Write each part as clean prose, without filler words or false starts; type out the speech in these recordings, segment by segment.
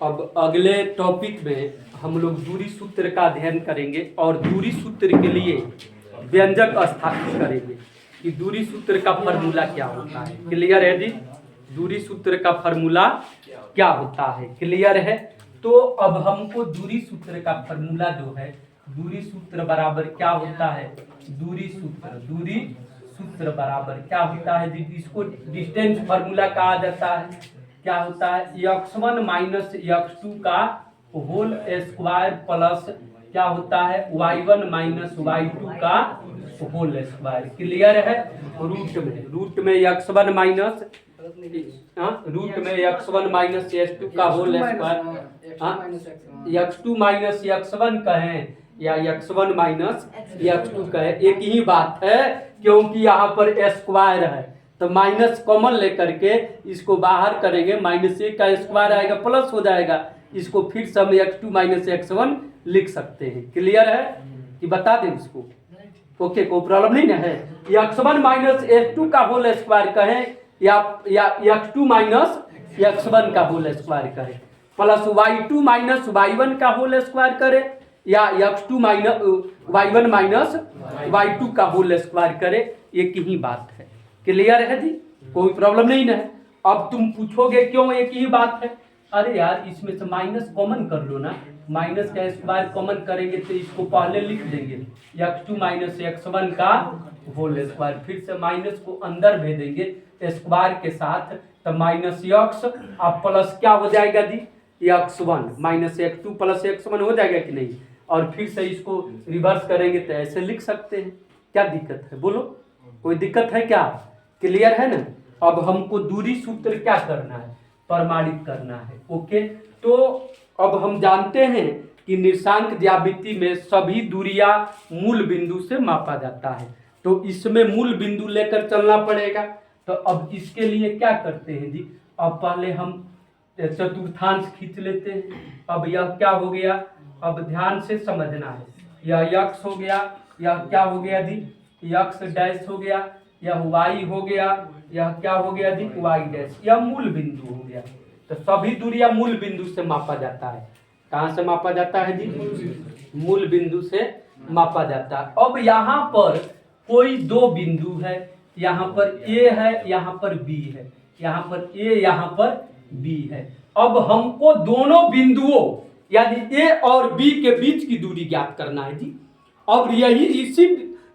अब अगले टॉपिक में हम लोग दूरी सूत्र का अध्ययन करेंगे और दूरी सूत्र के लिए व्यंजक स्थापित करेंगे कि दूरी सूत्र का फॉर्मूला क्या होता है। क्लियर है जी? दूरी सूत्र का फॉर्मूला क्या होता है, क्लियर है? तो अब हमको दूरी सूत्र का फॉर्मूला जो है, दूरी सूत्र बराबर क्या होता है, दूरी सूत्र बराबर क्या होता है जी, इसको डिस्टेंस फार्मूला कहा जाता है। क्या होता है, x1 माइनस x2 का होल स्क्वायर प्लस क्या होता है, y1 माइनस y2 का होल स्क्वायर। क्लियर है? रूट में x1 minus x1 minus x2 का whole square, x2 minus x1 कहें या x1 माइनस x2 कहें, एक ही बात है, क्योंकि यहाँ पर स्क्वायर है तो माइनस कॉमन लेकर के इसको बाहर करेंगे, माइनस एक का स्क्वायर आएगा प्लस हो जाएगा, इसको फिर से हम x2 माइनस x1 लिख सकते हैं। क्लियर है कि बता दें इसको? ओके, कोई प्रॉब्लम नहीं ना है? x1 माइनस x2 का होल स्क्वायर कहें या x2 माइनस x1 का होल स्क्वायर करें, प्लस y2 माइनस y1 का होल स्क्वायर करें या x2 minus y1 minus y2 का होल स्क्वायर करें, एक ही बात है। क्लियर है जी? कोई प्रॉब्लम नहीं ना है? अब तुम पूछोगे क्यों एक ही बात है? अरे यार, इसमें से माइनस कॉमन कर लो ना, माइनस का स्क्वायर कॉमन करेंगे तो इसको पहले लिख देंगे x2 माइनस x1 का होल स्क्वायर, फिर से माइनस को अंदर भेजेंगे स्क्वायर के साथ, तो माइनस x अब प्लस क्या हो जाएगा जी, x1 minus x2 plus x1 हो जाएगा कि नहीं? और फिर से इसको रिवर्स करेंगे तो ऐसे लिख सकते हैं। क्या दिक्कत है, बोलो? कोई दिक्कत है क्या? क्लियर है ना? अब हमको दूरी सूत्र क्या करना है, प्रमाणित करना है। ओके, तो अब हम जानते हैं कि निर्देशांक ज्यामिति में सभी दूरियां मूल बिंदु से मापा जाता है, तो इसमें मूल बिंदु लेकर चलना पड़ेगा। तो अब इसके लिए क्या करते हैं जी, अब पहले हम चतुर्थांश खींच लेते हैं। अब यह क्या हो गया, अब ध्यान से समझना है, यह x हो गया, यह क्या हो गया जी, x डैश हो गया, यह y हो गया, यह क्या हो गया जी, y डैश, यह मूल बिंदु हो गया। तो सभी दूरियां मूल बिंदु से मापा जाता है। कहाँ से मापा जाता है जी? मूल बिंदु से मापा जाता है। अब यहाँ पर कोई दो बिंदु है, यहाँ पर a है, यहाँ पर b है, यहाँ पर a, यहाँ पर b है। अब हमको दोनों बिंदुओं यानी a और b के बीच की दूरी ज्ञात करना है जी। अब इसी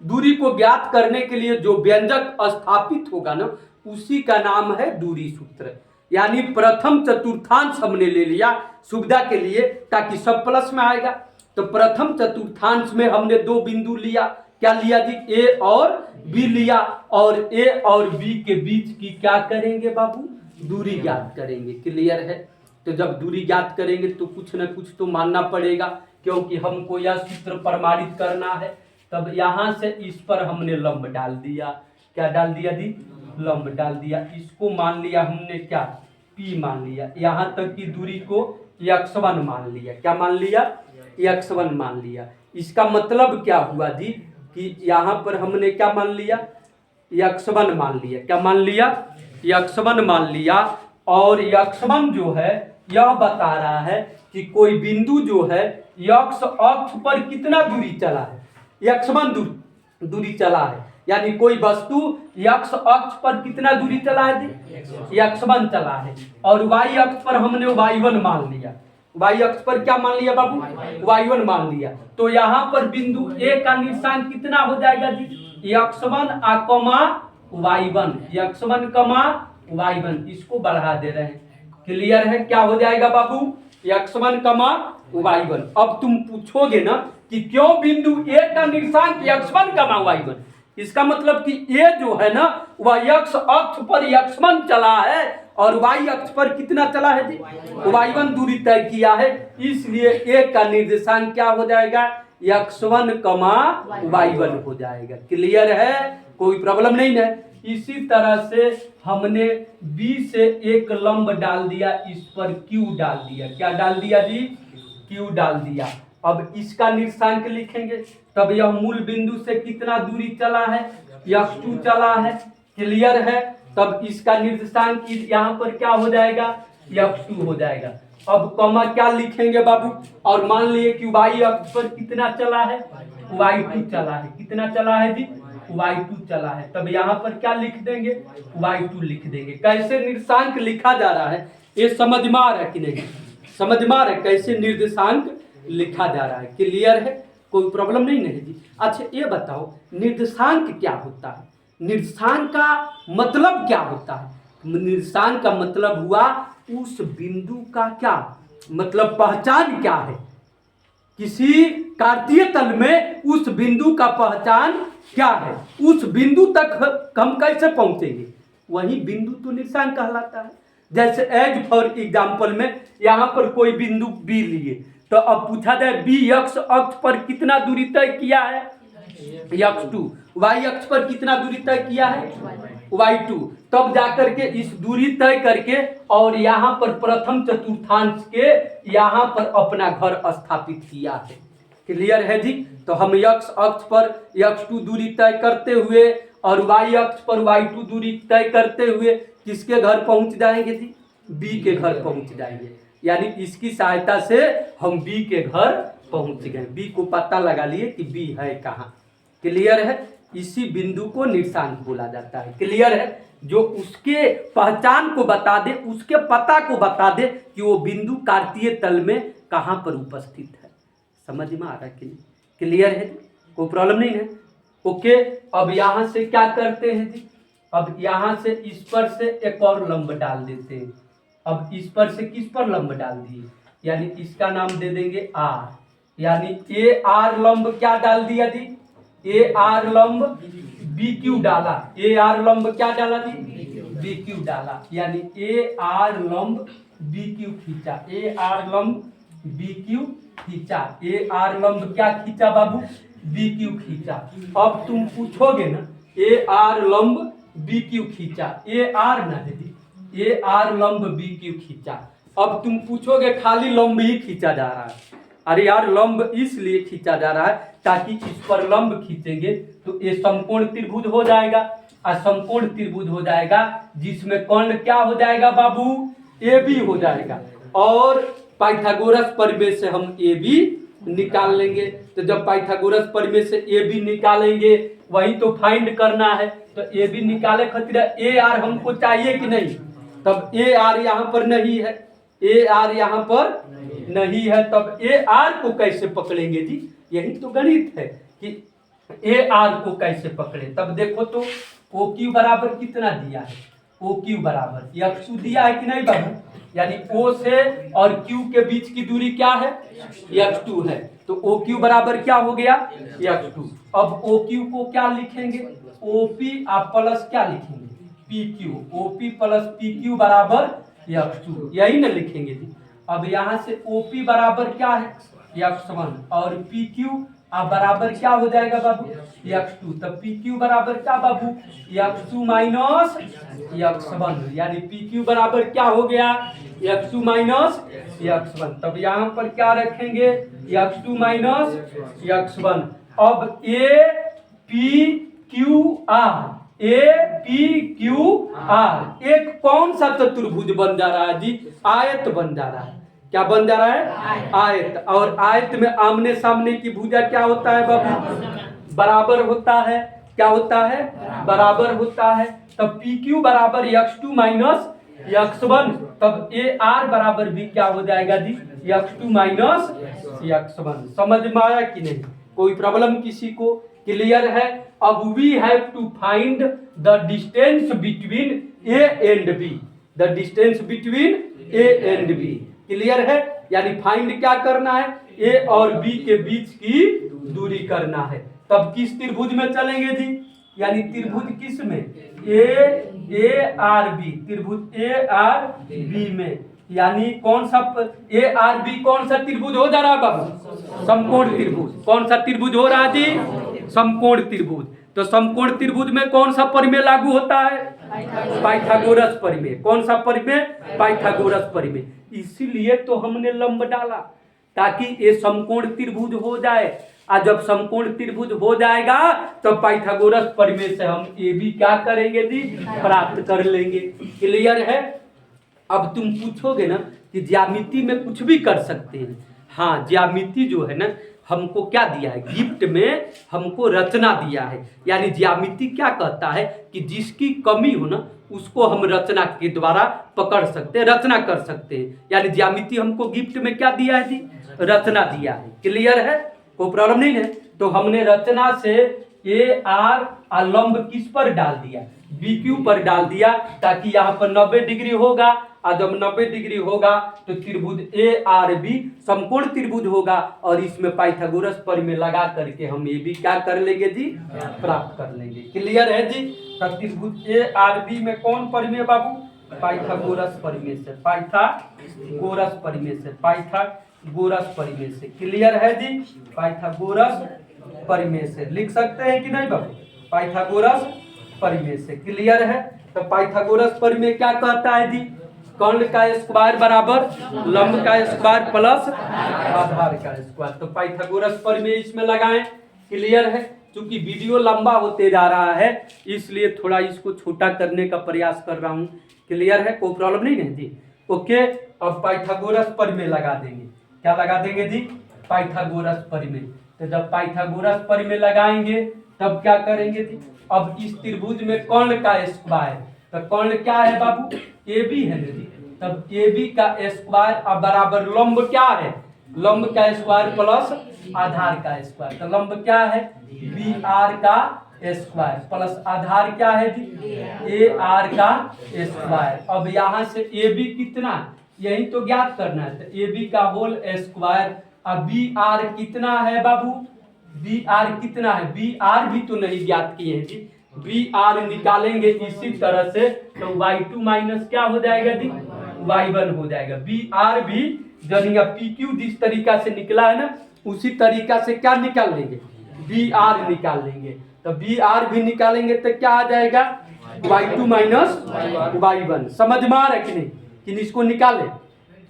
दूरी को ज्ञात करने के लिए जो व्यंजक स्थापित होगा ना, उसी का नाम है दूरी सूत्र। यानी प्रथम चतुर्थांश हमने ले लिया सुविधा के लिए, ताकि सब प्लस में आएगा। तो प्रथम चतुर्थांश में हमने दो बिंदु लिया, क्या लिया जी, a और b लिया, और a और b के बीच की क्या करेंगे बाबू, दूरी ज्ञात करेंगे। क्लियर है? तो जब दूरी ज्ञात करेंगे तो कुछ न कुछ तो मानना पड़ेगा, क्योंकि हमको यह सूत्र प्रमाणित करना है। तब यहाँ से इस पर हमने लंब डाल दिया, क्या डाल दिया जी, लंब डाल दिया। इसको मान लिया हमने क्या, p मान लिया, यहाँ तक की दूरी को x1 मान लिया, क्या मान लिया, x1 मान लिया। इसका मतलब क्या हुआ जी, कि यहाँ पर हमने क्या मान लिया, x1 मान लिया, क्या मान लिया, x1 मान लिया। और x1 जो है यह बता रहा है कि कोई बिंदु जो है x अक्ष पर कितना दूरी चला है, x1 दूरी चला है। यानी कोई वस्तु x अक्ष पर कितना दूरी चला है जी, x1 चला है। और y अक्ष पर हमने y1 मान लिया, y अक्ष पर क्या मान लिया बाबू, y1 मान लिया। तो यहाँ पर बिंदु a का निशान कितना हो जाएगा जी, x1 y1, x1 y1, इसको बढ़ा दे रहे हैं। क्लियर है? क्या हो जाएगा बाबू, x1 y1। अब तुम पूछोगे ना कि क्यों बिंदु a का निर्देशांक x1 y1, इसका मतलब कि a जो है ना वह x अक्ष पर x1 चला है और y अक्ष पर कितना चला है जी, y1 दूरी तय किया है, इसलिए a का निर्देशांक क्या हो जाएगा, x1 y1 हो जाएगा। क्लियर है? कोई प्रॉब्लम नहीं है? इसी तरह से हमने b से एक लंब डाल दिया, इस पर q डाल दिया, क्या डाल दिया जी, q डाल दिया। अब इसका निर्देशांक लिखेंगे, तब यह मूल बिंदु से कितना दूरी चला है, x2 चला है। क्लियर है? तब इसका निर्देशांक यहाँ पर क्या हो जाएगा, x2 हो जाएगा। अब कॉमा क्या लिखेंगे बाबू, और मान लिए कि y अक्ष पर कितना चला है, y2 चला है। कितना चला है जी, y2 चला है। तब यहाँ पर क्या लिख देंगे, y2 लिख देंगे। कैसे निर्देशांक लिखा जा रहा है ये समझ में आ रहा है कि नहीं, समझ में आ रहा है कैसे निर्देशांक लिखा जा रहा है, क्लियर है, कोई प्रॉब्लम नहीं है जी। अच्छा ये बताओ निर्देशांक क्या होता है, निर्देशांक का मतलब क्या होता है। निर्देशांक का मतलब हुआ उस बिंदु का क्या मतलब, पहचान क्या है, किसी कार्तीय तल में उस बिंदु का पहचान क्या है, उस बिंदु तक हम कैसे पहुंचेंगे, वही बिंदु तो निर्देशांक कहलाता है। जैसे एज फॉर एग्जाम्पल में यहाँ पर कोई बिंदु बी लिए, तो अब पूछा जाए बी अक्ष पर कितना दूरी तय किया है, x2, y अक्ष पर कितना दूरी तय किया है, y2। तब जाकर के इस दूरी तय करके और यहाँ पर प्रथम चतुर्थांश के यहाँ पर अपना घर स्थापित किया है, क्लियर है जी। तो हम x अक्ष पर x2 दूरी तय करते हुए और y अक्ष पर y2 दूरी तय करते हुए किसके घर पहुंच जाएंगे जी, b के घर पहुंच जाएंगे। यानी इसकी सहायता से हम b के घर पहुंच गए, b को पता लगा लिए कि b है कहाँ, क्लियर है। इसी बिंदु को निर्देशांक बोला जाता है, क्लियर है, जो उसके पहचान को बता दे, उसके पता को बता दे कि वो बिंदु कार्तीय तल में कहाँ पर उपस्थित है। समझ में आ रहा है कि नहीं, क्लियर है, कोई प्रॉब्लम नहीं है, ओके। अब यहाँ से क्या करते हैं जी, अब यहाँ से इस पर से एक और लंब डाल देते हैं। अब इस पर से किस पर लंब डाल दिए, यानी इसका नाम दे देंगे r, यानी ए आर लंब क्या डाल दिया जी, ए आर लंब बी क्यू डाला, ए आर लंब क्या डाला जी, बी क्यू डाला, यानी ए आर लंब बी क्यू खींचा, ए आर लंब बी क्यू खींचा, ए आर लंब क्या खींचा बाबू, बी क्यू खींचा। अब तुम पूछोगे ना ए आर लंब बी क्यू खींचा, ए आर ना दीदी, ए आर लंब बी क्यू खींचा। अब तुम पूछोगे खाली लंब ही खींचा जा रहा है, अरे यार लंब इसलिए खींचा जा रहा है ताकि इस पर लंब खींचेंगे तो ये समकोण त्रिभुज हो जाएगा, और समकोण त्रिभुज हो जाएगा जिसमें कर्ण क्या हो जाएगा बाबू, ए बी हो जाएगा, और पाइथागोरस प्रमेय से हम ए बी निकाल लेंगे। तो जब पाइथागोरस प्रमेय से ए बी निकालेंगे वही तो फाइंड करना है, तो ए बी निकाले खातिर ए आर हमको चाहिए कि नहीं, तब ए आर यहाँ पर नहीं है, ए आर यहाँ पर नहीं है, तब ए आर को कैसे पकड़ेंगे जी, यही तो गणित है कि ए आर को कैसे पकड़े। तब देखो तो ओ क्यू बराबर कितना दिया है, ओ क्यू बराबर x2 दिया है कि नहीं बाबू, यानी ओ से और क्यू के बीच की दूरी क्या है, x2 है, तो ओ क्यू बराबर क्या हो गया, x2। अब ओ क्यू को क्या लिखेंगे, ओपी आप प्लस क्या लिखेंगे, P Q, OP plus P Q बराबर x2, यही ना लिखेंगे जी। अब यहाँ से ओपी बराबर क्या है, x1, और पी क्यू बराबर क्या हो जाएगा बाबू, x2, तब पी क्यू बराबर क्या बाबू, x2 माइनस x1, यानी पी क्यू बराबर क्या हो गया, x2 माइनस x1। तब यहाँ पर क्या रखेंगे, x2 माइनस x1। अब A P Q R, A P Q R एक कौन सा चतुर्भुज बन जा रहा है जी, आयत बन जा रहा है, क्या बन जा रहा है, आयत। और आयत में आमने सामने की भुजा क्या होता है बाबू, बराबर होता है, क्या होता है, बराबर होता है। तब पी क्यू बराबर x2 माइनस x1, तब ए आर बराबर भी क्या हो जाएगा जी, x2 माइनस x1। समझ में आया कि नहीं, कोई प्रॉब्लम किसी को, क्लियर है। अब we have to find the distance between A and B, the distance between A and B, clear है, यानी फाइंड क्या करना है, ए और बी के बीच की दूरी करना है। तब किस त्रिभुज में चलेंगे जी, यानी त्रिभुज किस में, ए आर बी, त्रिभुज ए आर बी में, यानी कौन सा ए आर बी कौन सा त्रिभुज हो जा रहा है बाबू, समकोण त्रिभुज। कौन सा त्रिभुज हो रहा है जी, समकोण त्रिभुज। तो समकोण त्रिभुज में कौन सा प्रमेय लागू होता है, पाइथागोरस प्रमेय। कौन सा प्रमेय, पाइथागोरस प्रमेय। इसीलिए तो हमने लंब डाला ताकि ये समकोण त्रिभुज हो जाए, और जब समकोण त्रिभुज हो जाएगा तो पाइथागोरस प्रमेय से हम ए बी क्या करेंगे जी, प्राप्त कर लेंगे। क्लियर है। अब तुम पूछोगे ना कि ज्यामिति में कुछ भी कर सकते हैं। हाँ, ज्यामिति जो है ना हमको क्या दिया है, गिफ्ट में हमको रचना दिया है। यानी ज्यामिति क्या कहता है कि जिसकी कमी हो ना उसको हम रचना के द्वारा पकड़ सकते हैं, रचना कर सकते हैं। यानी ज्यामिति हमको गिफ्ट में क्या दिया है जी, रचना दिया है। क्लियर है, कोई प्रॉब्लम नहीं है। तो हमने रचना से ए आर और लंब किस पर डाल दिया, बी क्यू पर डाल दिया, ताकि यहाँ पर 90 डिग्री होगा और जब 90 डिग्री होगा तो त्रिभुज ए आर बी समकोण त्रिभुज होगा और इसमें पाइथागोरस प्रमेय लगा करके हम ये भी क्या कर लेंगे जी, प्राप्त कर लेंगे। क्लियर है जी। तो त्रिभुज ए आर बी में कौन प्रमेय बाबू, पाइथागोरस प्रमेय से, पाइथागोरस प्रमेय से, पाइथागोरस प्रमेय से। क्लियर है जी, पाइथागोरस प्रमेय से लिख सकते हैं कि नहीं बाबू, पाइथागोरस प्रमेय से। क्लियर है। तो पाइथागोरस प्रमेय क्या कहता है जी, कर्ण का स्क्वायर बराबर लंब का स्क्वायर प्लस आधार का स्क्वायर। तो पाइथागोरस प्रमेय इसमें लगाएं। क्लियर है। चूंकि वीडियो लंबा होते जा रहा है इसलिए थोड़ा इसको छोटा करने का प्रयास कर रहा हूं। क्लियर है, कोई प्रॉब्लम नहीं है जी। ओके, अब पाइथागोरस प्रमेय लगा देंगे। क्या लगा देंगे जी, पाइथागोरस प्रमेय। तो जब पाइथागोरस प्रमेय लगाएंगे तब क्या करेंगे जी, अब इस त्रिभुज में कर्ण का स्क्वायर, तो कर्ण क्या है बाबू, ए बी है जी। तब ए बी का स्क्वायर अब बराबर लंब क्या है, लंब का स्क्वायर प्लस आधार का स्क्वायर। तो लंब क्या है, बी आर का स्क्वायर प्लस आधार क्या है जी, ए आर का स्क्वायर। अब यहाँ से ए बी कितना, यही तो ज्ञात करना है। तो ए बी का होल स्क्वायर। अब बी आर कितना है बाबू, बी आर कितना है, बी आर भी तो नहीं ज्ञात किए हैं जी। बी आर निकालेंगे इसी तरह से तो y2 माइनस क्या हो जाएगा जी, y1 हो जाएगा। बी आर भी जनिया पी क्यू जिस तरीका से निकला है ना उसी तरीका से क्या निकाल लेंगे, बी आर निकाल लेंगे। तो बी आर भी निकालेंगे तो क्या आ जाएगा, y2 माइनस y1। समझ में आ रहा है कि नहीं, कि इसको निकाले।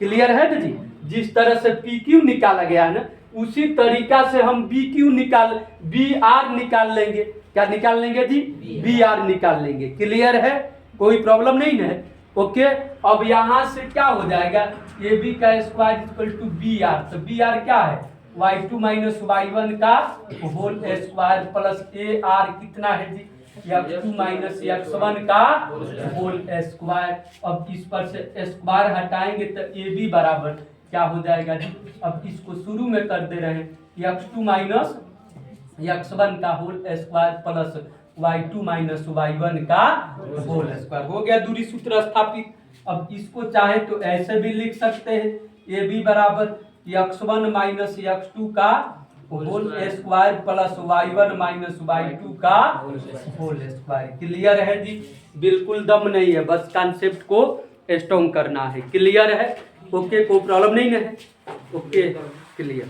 क्लियर है जी। जिस तरह से पी क्यू निकाला गया है ना उसी तरीका से हम बी आर निकाल लेंगे। क्या निकाल लेंगे जी, बी आर निकाल लेंगे। क्लियर है, कोई प्रॉब्लम नहीं है। ओके, अब यहाँ से क्या हो जाएगा, ए बी का square equal to B R. तो बी आर क्या है, y2 माइनस y1 का whole square plus A R कितना है जी, x2 माइनस x1 का होल स्क्वायर। अब इस पर से स्क्वायर हटाएंगे तो ए बी बराबर क्या हो जाएगा जी, अब इसको शुरू में कर दे रहे हैं, x2 माइनस x1 का whole square plus y2 minus y1 का होल स्क्वायर। हो गया दूरी सूत्र स्थापित। अब इसको चाहे तो ऐसे भी लिख सकते हैं, ए बी बराबर x1 माइनस x2 का whole square plus y1 minus y2 का होल स्क्वायर। क्लियर है जी, बिल्कुल दम नहीं है, बस कॉन्सेप्ट को स्ट्रॉन्ग करना है। क्लियर है, ओके, कोई प्रॉब्लम नहीं है। Okay, clear.